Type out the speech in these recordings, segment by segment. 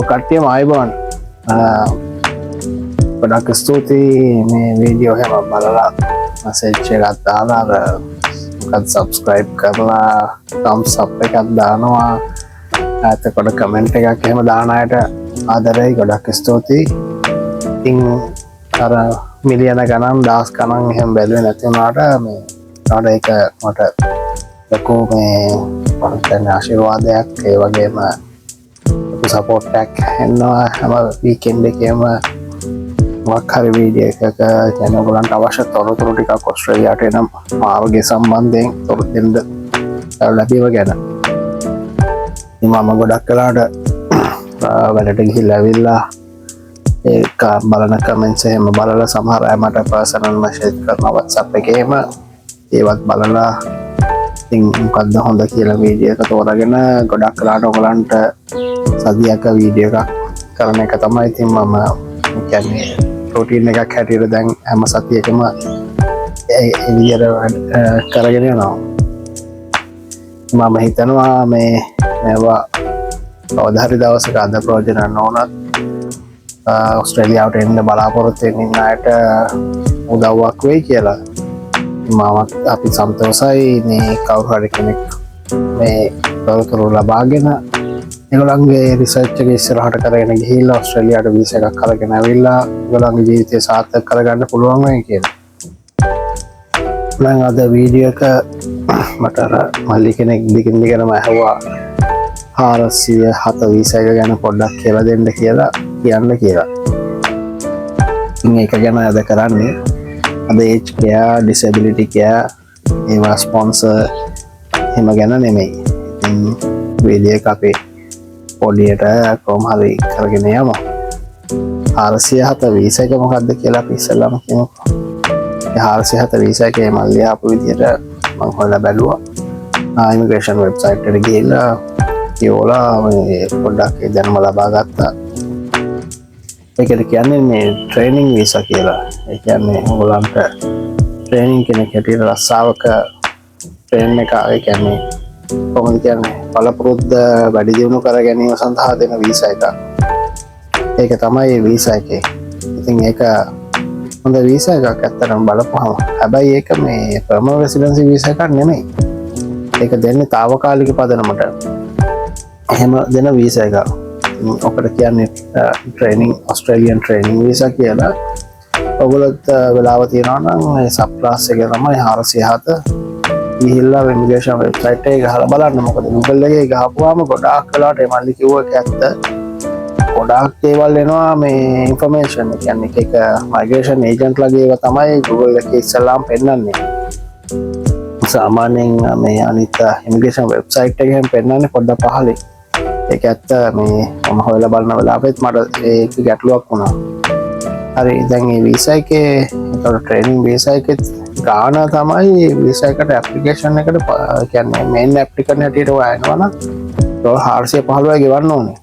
කට්ටියම ආයිබෝන් ගොඩක් ස්තුතියි මේ වීඩියෝ හැම බලලා මැසේජ් එකක් දාලා මොකද සබ්ස්ක්‍රයිබ් කරලා thumbs up එකක් දානවා එතකොට කමෙන්ට් එකක් එහෙම දාන අයට ආදරෙයි ගොඩක් ස්තුතියි. ඉතින් අර මිලියන ගණන් දහස් ගණන් එහෙම බැලුවේ නැති වුණාට මේ උනාට ඒක මට ලොකු මේ ආශිර්වාදයක් ඒ වගේම සපෝට් එකක් එනවා හැම වීකෙන්ඩ් එකේම මොකක් හරි වීඩියෝ එකක දැන් ඔයගොල්ලන්ට අවශ්‍ය තොරතුරු ටිකක් ඕස්ට්‍රේලියාවට එන මාර්ගය සම්බන්ධයෙන් තොරතුරු දෙන්න ලැබීම ගැන මම ගොඩක් කලාට වැඩට ගිහිල්ලා ඇවිල්ලා ඒක බලන කමෙන්ට්ස් එහෙම බලලා සමහර අය මට පර්සනල් මැසේජ් කරනවා WhatsApp එකේම ඒවත් බලලා ඉතින් මොකද්ද හොඳ කියලා වීඩියෝ එක තෝරාගෙන ගොඩක් කලාට ඔයගලන්ට සතියක වීඩියෝ එකක් කරන එක තමයි ඉතින් මම කියන්නේ රූටින් එකක් හැටියට දැන් හැම සතියකම ඒ විදිහට කරගෙන යනවා. මම හිතනවා මේවා කවදා හරි දවසක අද ප්‍රයෝජන නොවුනත් ඕස්ට්‍රේලියාවට එන්න බලාපොරොත්තු වෙන අයට උදව්වක් වෙයි කියලා. මමත් අපි සන්තෝෂයි මේ කවුරු හරි කෙනෙක් මේ තොරතුරු ලබාගෙන ඒගොල්ලන්ගේ රිසර්ච් එක ඉස්සරහට කරගෙන ගිහිල්ලා ඕස්ට්‍රේලියාවට වීසා එකක් අරගෙන ඇවිල්ලා ඒගොල්ලන්ගේ ජීවිතය සාර්ථක කරගන්න පුළුවන් වෙයි කියලා. මම අද වීඩියෝ එක මට අර මල්ලි කෙනෙක් දිගින් දිගටම ඇහුවා 407 වීසා එක ගැන පොඩ්ඩක් කියලා දෙන්න කියලා කියන්න කියලා. ඉතින් ඒක ගැන අද කරන්නේ අද ඒජ් කෙයා ඩිසැබිලිටි කෙයා ඒවා ස්පොන්සර් එහෙම ගැන නෙමෙයි. ඉතින් වීඩියෝ එක අපේ පොඩියට කොහොම හරි කරගෙන යමු. 407 වීසා එක මොකක්ද කියලා අපි ඉස්සෙල්ලාම කියමුකෝ. 407 වීසා එකේ මල්ලි ආපු විදියට මම හොයලා බැලුවා. ඉමිග්‍රේෂන් වෙබ්සයිට් එකට ගිහිල්ලා කියවලා මේ පොඩ්ඩක් ඒ දැනුම ලබා ගත්තා. ඒකට කියන්නේ මේ ට්‍රේනින් වීසා කියලා. ඒ කියන්නේ ඔයගොල්ලන්ට ට්‍රේනින් කෙනෙක් හැටියට රස්සාවක ට්‍රේන් එක ඒ කියන්නේ කොහොමද කියන්නේ පළපුරුද්ද වැඩි දියුණු කර ගැනීම සඳහා දෙන වීසා එකක්. ඒක තමයි වීසා එකේ. ඉතින් ඒක හොඳ වීසා එකක් ඇත්තටම බලපුවම. හැබැයි ඒක මේ පර්මනන්ට් රෙසිඩෙන්සි වීසා එකක් නෙමෙයි. ඒක දෙන්නේ తాවකාලික පදනමට. එහෙම දෙන වීසා එකක්. ඔකට කියන්නේ ට්‍රේනින් ඕස්ට්‍රේලියන් ට්‍රේනින් වීසා කියලා. ඔයගොල්ලොත් වෙලාව තියනවා නම් මේ සබ් ක්ලාස් එකේ තමයි 407 ගිහිල්ලා ඉමිග්‍රේෂන් වෙබ්සයිට් එක ගහලා බලන්න. මොකද Google එකේ ගහපුවාම ගොඩාක් කලාට මල්ලි කිව්ව එක ඇත්ත. ගොඩාක් දේවල් එනවා මේ ඉන්ෆර්මේෂන්. ඒ කියන්නේ එක මයිග්‍රේෂන් ඒජන්ට්ලාගේ ඒවා තමයි Google එකේ ඉස්සල්ලාම පෙන්නන්නේ. සාමාන්‍යයෙන් මේ අනිත් ඉමිග්‍රේෂන් වෙබ්සයිට් එකෙන් පෙන්නන්නේ පොඩ්ඩක් පහළින්. ඒක ඇත්ත මේ මම හොයලා බලන වෙලාවෙත් මට ඒක ගැටලුවක් වුණා. හරි දැන් මේ වීසා එකේ ඒතර ට්‍රේනින් වීසා එකේ ගාන තමයි වීසා එකට ඇප්ලිකේෂන් එකට කියන්නේ මේන් ඇප්ලිකන්ට් හැටියට ඔයා එනවනම් $415 ගෙවන්න ඕනේ.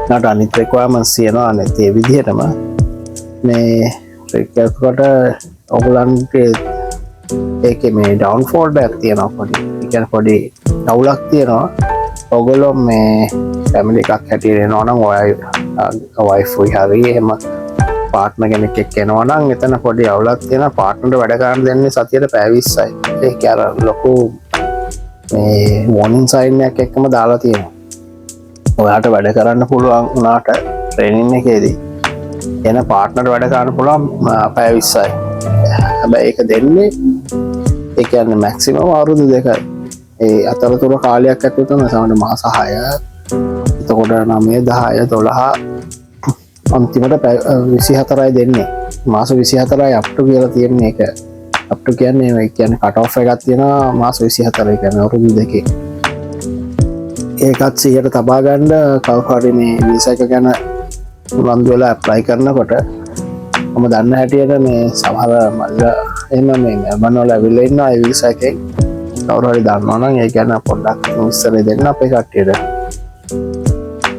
නාට අනිත් රික්වයර්මන්ට්ස් තියෙනවා අනිත් ඒ විදිහටම මේ රික්වයර්මන්ට් ඔයගොල්ලන්ගේ ඒකේ මේ ඩවුන්ෆෝල් එකක් තියෙනවා පොඩි. ඒ කියන්නේ පොඩි අවුලක් තියෙනවා. ඔයගොල්ලෝ මේ ෆැමිලි එකක් හැටියට එනවා නම් ඔයා වයිෆුයි හරි එහෙම පාර්ට්නර් කෙනෙක් එක්ක එනවා නම් එතන පොඩි අවුලක් තියෙනවා. පාර්ට්නර්ට වැඩ කරන්න දෙන්නේ සතියට පැය 20යි. ඒක අර ලොකු මේ වෝනින් සයින් එකක් එක්කම දාලා තියෙනවා. ඔයාට වැඩ කරන්න පුළුවන් වුණාට ට්‍රේනින් එකේදී එන පාර්ට්නර්ට වැඩ කරන්න පුළුවන් පැය 20යි. හැබැයි ඒක දෙන්නේ ඒ කියන්නේ මැක්සිමම් අවුරුදු 2යි. ඒ අතරතුර කාලයක් ඇතුළත තමයි සමහර මාස 6 එතකොට 9 10 12 අන්තිමට 24යි දෙන්නේ. මාස 24යි අප්ටු කියලා තියෙන්නේ ඒක. අප්ටු කියන්නේ ඒ කියන්නේ කට් ඔෆ් එකක් තියෙනවා මාස 24 කියන්නේ අවුරුදු දෙකේ. ඒකත් 100ට තබා ගන්න කවුරු හරි මේ වීසා එක ගැන උනන්දු වෙලා ඇප්ලයි කරනකොට මම දන්න හැටියට මේ සමහර මල්ල එහෙම මේ මෙල්බන් වල ඇවිල්ලා ඉන්නවා ඒ වීසා එකෙන්. කවුරු හරි දන්නවා නම් ඒ ගැන පොඩ්ඩක් විස්තරය දෙන්න අපේ කට්ටියට.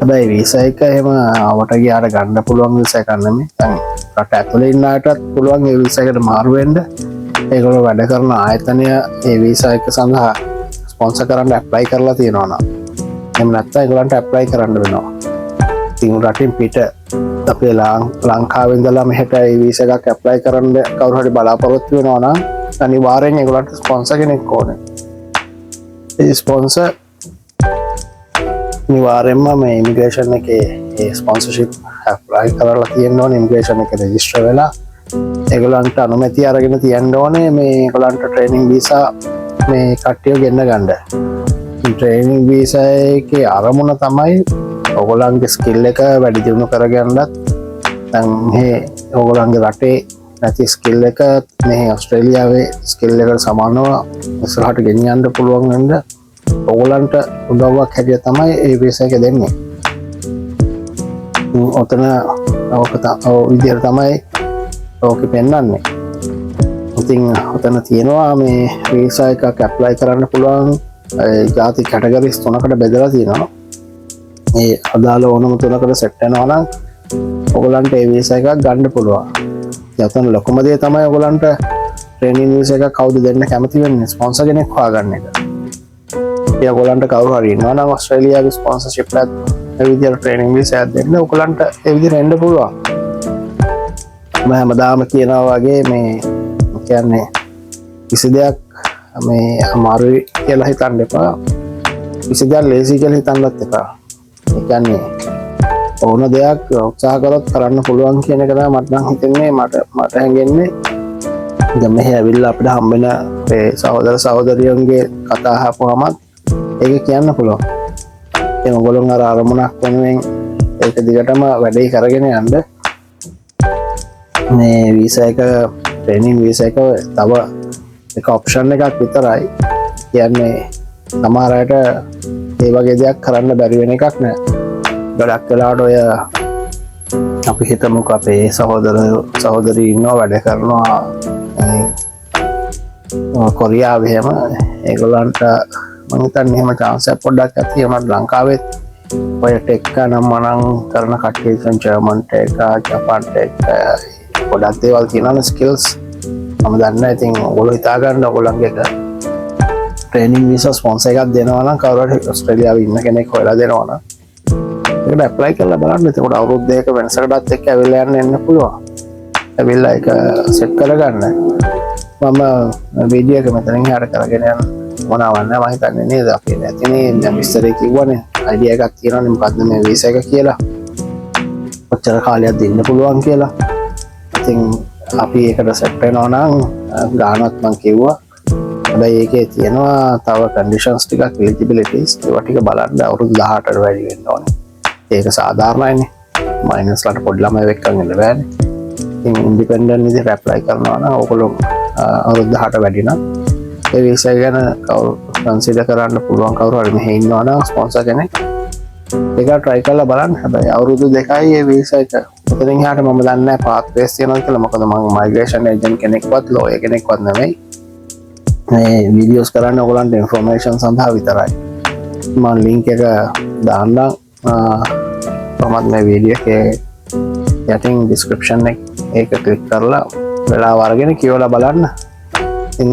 හැබැයි වීසා එක එහෙම ආවට ගියාට ගන්න පුළුවන් වීසා එකක් නෙමෙයි. දැන් රට ඇතුලේ ඉන්න අයටත් පුළුවන් ඒ වීසා එකට මාරු වෙන්න. ඒගොල්ලෝ වැඩ කරන ආයතනය ඒ වීසා එක සඳහා ස්පොන්සර් කරන්න ඇප්ලයි කරලා තියෙනවා නම් එහෙම නැත්නම් ඒගොල්ලන්ට ඇප්ලයි කරන්න වෙනවා. ඉතින් රටින් පිට අපේ ලංකාවේ ඉඳලා මෙහෙට ඒ වීසා එකක් ඇප්ලයි කරන්න කවුරු හරි බලාපොරොත්තු වෙනවා නම් අනිවාර්යෙන් ඒගොල්ලන්ට ස්පොන්සර් කෙනෙක් ඕනේ. ඒ ස්පොන්සර් අනිවාර්යෙන්ම මේ ඉමිග්‍රේෂන් එකේ ඒ ස්පොන්සර්ෂිප් ඇප්ලයි කරලා තියෙන්න ඕනේ. ඉමිග්‍රේෂන් එකේ රෙජිස්ටර් වෙලා ඒගොල්ලන්ට අනුමැතිය අරගෙන තියන්න ඕනේ මේ ඒගොල්ලන්ට ට්‍රේනින් වීසා මේ කට්ටිය ගෙන්න ගන්න. ට්‍රේනින් වීසා එකේ අරමුණ තමයි ඔයගොල්ලන්ගේ ස්කිල් එක වැඩි දියුණු කරගන්නත් දැන් මේ ඔයගොල්ලන්ගේ රටේ නැති ස්කිල් එක මේ ඕස්ට්‍රේලියාවේ ස්කිල් එකට සමානව ඉස්සරහට ගෙනියන්න පුළුවන් වෙන්න ඔයගොල්ලන්ට උදව්වක් හැටියට තමයි ඒ වීසා එක දෙන්නේ. ඔතන විදියට තමයි ඕක පෙන්වන්නේ. ඉතින් ඔතන තියෙනවා මේ වීසා එකක් ඇප්ලයි කරන්න පුළුවන් ජාති කැටගරිස් 3කට බෙදලා තියෙනවා. ඒ අදාළ ඕනම 3කට සෙට් වෙනවා නම් ඔයගොල්ලන්ට ඒ වීසා එකක් ගන්න පුළුවන්. යතන ලොකුම දේ තමයි ඔයගොල්ලන්ට ට්‍රේනින් වීසා එකක් කවුද දෙන්න කැමති වෙන්නේ ස්පොන්සර් කෙනෙක් හොයාගන්න එක. ඒ ඔයගොල්ලන්ට කවුරු හරි ඉන්නවා නම් ඕස්ට්‍රේලියාවේ ස්පොන්සර්ෂිප් එකක් ඒ විදිහට ට්‍රේනින් වීසා එකක් දෙන්න ඔයගොල්ලන්ට ඒ විදිහට එන්න පුළුවන්. මම හැමදාම කියනවා වගේ මේ කියන්නේ කිසි දෙයක් මේ අමාරුයි කියලා හිතන්න එපා. කිසි දෙයක් ලේසි කියලා හිතන්නත් එපා. ඒ කියන්නේ ඕන දෙයක් උත්සාහ කරොත් කරන්න පුළුවන් කියන එක තමයි මට නම් හිතෙන්නේ. මට හැඟෙන්නේ දැන් මෙහෙ ඇවිල්ලා අපිට හම්බෙන මේ සහෝදර සහෝදරියන්ගේ කතා අහපුවම ඒක කියන්න පුළුවන්. ඒ ඔයගොල්ලෝ අර අරමුණක් වෙනුවෙන් ඒක දිගටම වැඩේ කරගෙන යන්න මේ වීසා එක ට්‍රේනින් වීසා එක තව එක ඔප්ෂන් එකක් විතරයි. කියන්නේ සමහර අයට ඒ වගේ දෙයක් කරන්න බැරි වෙන එකක් නෑ. ගොඩක් වෙලාවට ඔය අපි හිතමුකෝ අපේ සහෝදරී ඉන්නවා වැඩ කරනවා කොරියාවේ එහෙම ඒගොල්ලන්ට මම හිතන්නේ එහෙම chance එකක් පොඩ්ඩක් ඇති. මම ලංකාවෙත් ඔය ටෙක් නම් මනම් කරන කට්ටිය ජර්මන් ටෙක් ජපාන් ටෙක් ගොඩක් දේවල් තියෙනවා ස්කිල්ස් මම දන්නවා. ඉතින් ඔයගොල්ලෝ හිතා ගන්න ඔයගොල්ලන්ගේ ට්‍රේනින් වීසා ස්පොන්සර් එකක් දෙනවා නම් කවුරු හරි ඕස්ට්‍රේලියාවේ ඉන්න කෙනෙක් හොයලා දෙනවා නම් ඒකට ඇප්ලයි කරලා බලන්න. එතකොට අවුරුදු දෙකක වෙනසකටත් එක්ක ඇවිල්ලා යන්න පුළුවන්. ඇවිල්ලා ඒක සෙට් කරගන්න. මම වීඩියෝ එක මෙතනින් එහාට කරගෙන යන්න මොනවද මම හිතන්නේ නේද අපි නැතිනේ දැන් විස්තරේ කිව්වනේ අයිඩියා එකක් තියෙනවානේ මොකද්ද මේ වීසා එක කියලා. කොච්චර කාලයක් දෙන්න පුළුවන් කියලා. ඉතින් අපි ඒකට සෙට් වෙනවා නම් ගානක් මම කිව්වා. හැබැයි ඒකේ තියෙනවා තව කන්ඩිෂන්ස් ටිකක් එලිජිබිලිටිස් ඒවා ටික බලන්න අවුරුදු 18ට වැඩි වෙන්න ඕනේ. ඒක සාධාරණයිනේ. මයිනස්ලට පොඩි ළමයි වෙක්කන් ඉන්න බෑනේ. ඉතින් ඉන්ඩිපෙන්ඩන්ට් විදිහට ඇප්ලයි කරනවා නම් ඕගොල්ලෝ අවුරුදු 18ට වැඩි නම් ඒ වීසා ගැන කවුරු කන්සිඩර් කරන්න පුළුවන් කවුරු හරි මෙහෙ ඉන්නවා නම් ස්පොන්සර් කෙනෙක් ඒක try කරලා බලන්න. හැබැයි අවුරුදු 2යි ඒ වීසා එක. එතනින් එහාට මම දන්නේ නැහැ පාත්වේස් තියෙනවා කියලා. මොකද මම මයිග්‍රේෂන් ඒජන්ට් කෙනෙක්වත් ලෝයර් කෙනෙක්වත් නෙමෙයි. මේ වීඩියෝස් කරන්න ඔයගොල්ලන්ට ඉන්ෆර්මේෂන් සඳහා විතරයි. මම ලින්ක් එක දාන්නම් කොහොමද මේ වීඩියෝ එකේ යටින් ඩිස්ක්‍රිප්ෂන් එක ඒක ක්ලික් කරලා වෙලාව අරගෙන කියවලා බලන්න. ඉතින්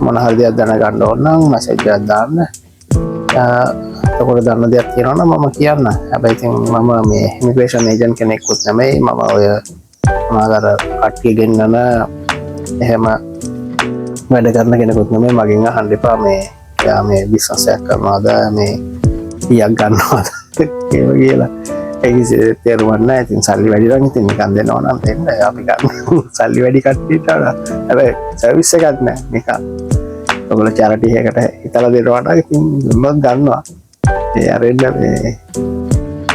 මොන හරි දෙයක් දැනගන්න ඕන නම් මැසේජ් එකක් දාන්න. එතකොට දන්න දෙයක් තියෙනවා නම් මම කියන්න. හැබැයි ඉතින් මම මේ ඉමිග්‍රේෂන් ඒජන්ට් කෙනෙක්වත් නෙමෙයි. මම ඔය මොනවාද කට්ටිය ගෙන්නන එහෙම වැඩ කරන කෙනෙකුත් නෙමෙයි. මගෙන් අහන්න එපා මේ යා මේ බිස්නස් එකක් කරනවාද මේ ඊයක් ගන්නවාද කියලා. ඒක තේරුම් නැහැ. ඉතින් සල්ලි වැඩි නම් ඉතින් නිකන් දෙනවා නම් දෙන්න. අපි ගන්න සල්ලි වැඩි කට්ටියට හැබැයි සර්විස් එකක් නැහැ. නිකන් ඔයගොල්ලෝ චැරිටි එකකට හිතලා දෙනවා නම් ඉතින් දුන්නොත් ගන්නවා. ඒ අරෙන්න මේ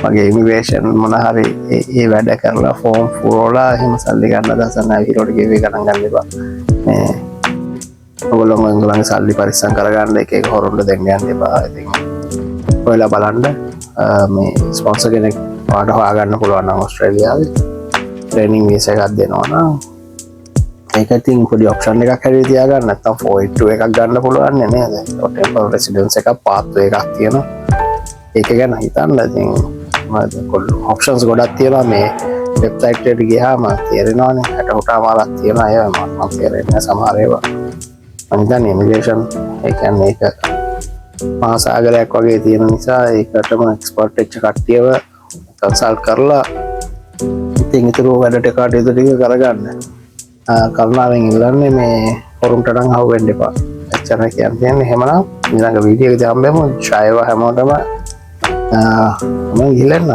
මගේ ඉමිග්‍රේෂන් මොන හරි ඒ වැඩ කරලා ෆෝම් පුරවලා එහෙම සල්ලි ගන්න දවසක් නැහැ. හිරෝට ගෙවේ ගණන් ගන්න එපා. මේ ඔයගොල්ලෝගේ සල්ලි පරිස්සම් කරගන්න එක හොරුන්ට දෙන්න යන්න එපා. ඉතින් ඔයාලා බලන්න මේ ස්පොන්සර් කෙනෙක් ඔයාලට හොයාගන්න පුළුවන් නම් ඕස්ට්‍රේලියාවේ ට්‍රේනින් වීසා එකක් දෙනවා නම් ඒක ඉතින් පොඩි ඔප්ෂන් එකක් හැටියට තියාගන්න. නැත්නම් 482 එකක් ගන්න පුළුවන් නේද? ටෙම්පරරි රෙසිඩන්ස් එකක් පාත්වේ එකක් තියෙනවා. ඒක ගැන හිතන්න. ඉතින් ඔප්ෂන්ස් ගොඩක් තියෙනවා. මේ වෙබ්සයිට් එකට ගියාම තේරෙනවානේ 68 මාලක් තියෙනවා. අය මම තේරෙන්නේ සමහර ඒවා. මම හිතන්නේ ඉමිග්‍රේෂන් ඒ කියන්නේ ඒක මහාසාගරයක් වගේ තියෙන නිසා ඒකටම එක්ස්පර්ට් වෙච්ච කට්ටියව කන්සල්ට් කරලා ඉතින් ඉතුරු වැඩට කටයුතු ටික කරගන්න. කරුණාවෙන් ඉල්ලන්නේ මේ හොරුන්ට නම් අහු වෙන්න එපා. එච්චර කියන්නේ. එහෙමනම් ඊළඟ වීඩියෝ එකේ හම්බෙමු. ඡායව හැමෝටම මම ගිහින්